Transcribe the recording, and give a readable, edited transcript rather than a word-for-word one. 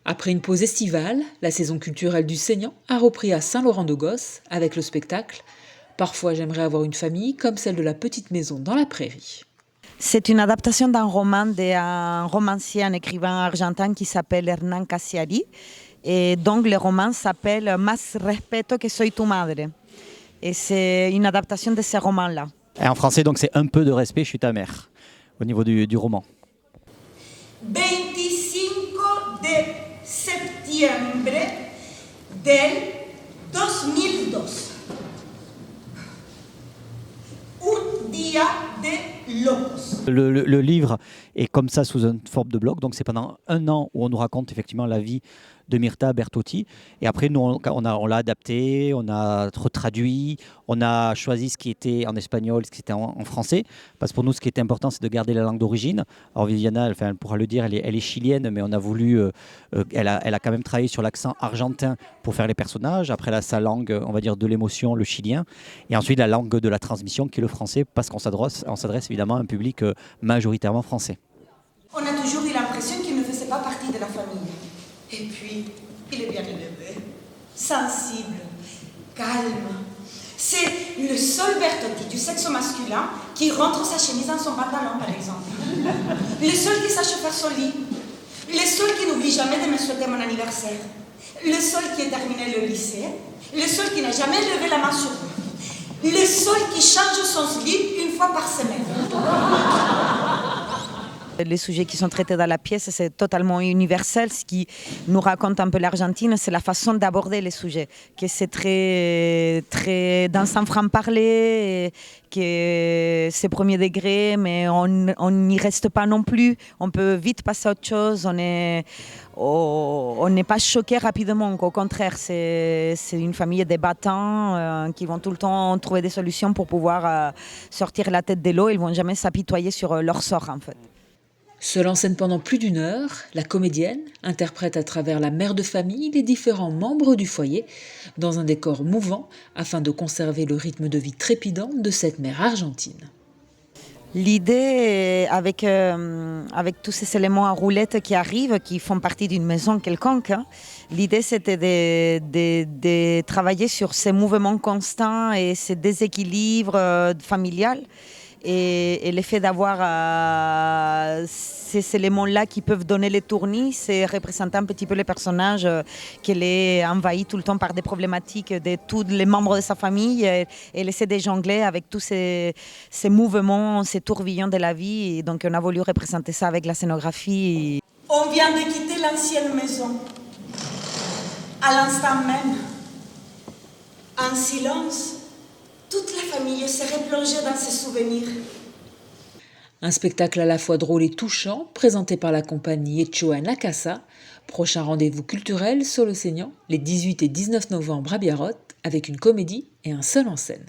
Après une pause estivale, la saison culturelle du Saignant a repris à Saint-Laurent-de-Gosse avec le spectacle « Parfois j'aimerais avoir une famille comme celle de la petite maison dans la prairie ». C'est une adaptation d'un roman d'un romancier, un écrivain argentin qui s'appelle Hernán Cassiari. Et donc le roman s'appelle Más respeto que soy tu madre. Et c'est une adaptation de ce roman-là. Et en français, donc, c'est un peu de respect, je suis ta mère, au niveau du roman. 25 de septiembre del 2002. Un dia de locos. Le livre est comme ça sous une forme de blog, donc c'est pendant un an où on nous raconte effectivement la vie de Myrta Bertotti. Et après, nous, on l'a adapté, on a retraduit, on a choisi ce qui était en espagnol, ce qui était en français. Parce que pour nous, ce qui était important, c'est de garder la langue d'origine. Alors Viviana, elle pourra le dire, elle est chilienne, mais on a voulu... elle a quand même travaillé sur l'accent argentin pour faire les personnages. Après, elle a sa langue, on va dire, de l'émotion, le chilien. Et ensuite, la langue de la transmission, qui est le français, parce qu'on s'adresse évidemment à un public majoritairement français. On a toujours eu l'impression qu'il ne faisait pas partie de la famille. Et puis, il est bien élevé, sensible, calme. C'est le seul Bertotti du sexe masculin qui rentre sa chemise dans son pantalon, par exemple. Le seul qui sache faire son lit. Le seul qui n'oublie jamais de me souhaiter mon anniversaire. Le seul qui a terminé le lycée. Le seul qui n'a jamais levé la main sur lui. Le seul qui change son slip une fois par semaine. Les sujets qui sont traités dans la pièce, c'est totalement universel. Ce qui nous raconte un peu l'Argentine, c'est la façon d'aborder les sujets. Que c'est très dans un franc-parler, que c'est premier degré, mais on n'y reste pas non plus. On peut vite passer à autre chose. On n'est pas choqué rapidement. Au contraire, c'est une famille de battants qui vont tout le temps trouver des solutions pour pouvoir sortir la tête de l'eau. Ils ne vont jamais s'apitoyer sur leur sort, en fait. Seule en scène pendant plus d'une heure, la comédienne interprète à travers la mère de famille les différents membres du foyer dans un décor mouvant afin de conserver le rythme de vie trépidant de cette mère argentine. L'idée, avec tous ces éléments à roulettes qui arrivent, qui font partie d'une maison quelconque, l'idée c'était de travailler sur ces mouvements constants et ces déséquilibres familial. Et l'effet d'avoir ces éléments-là qui peuvent donner les tournis, c'est représenter un petit peu le personnage qu'elle est envahi tout le temps par des problématiques de tous les membres de sa famille et elle essaie de jongler avec tous ces mouvements, ces tourbillons de la vie. Et donc on a voulu représenter ça avec la scénographie. On vient de quitter l'ancienne maison. À l'instant même, en silence, toute la famille serait plongée dans ses souvenirs. Un spectacle à la fois drôle et touchant, présenté par la compagnie Etchoa Nakasa. Prochain rendez-vous culturel sur le Saignant, les 18 et 19 novembre à Biarrot, avec une comédie et un seul en scène.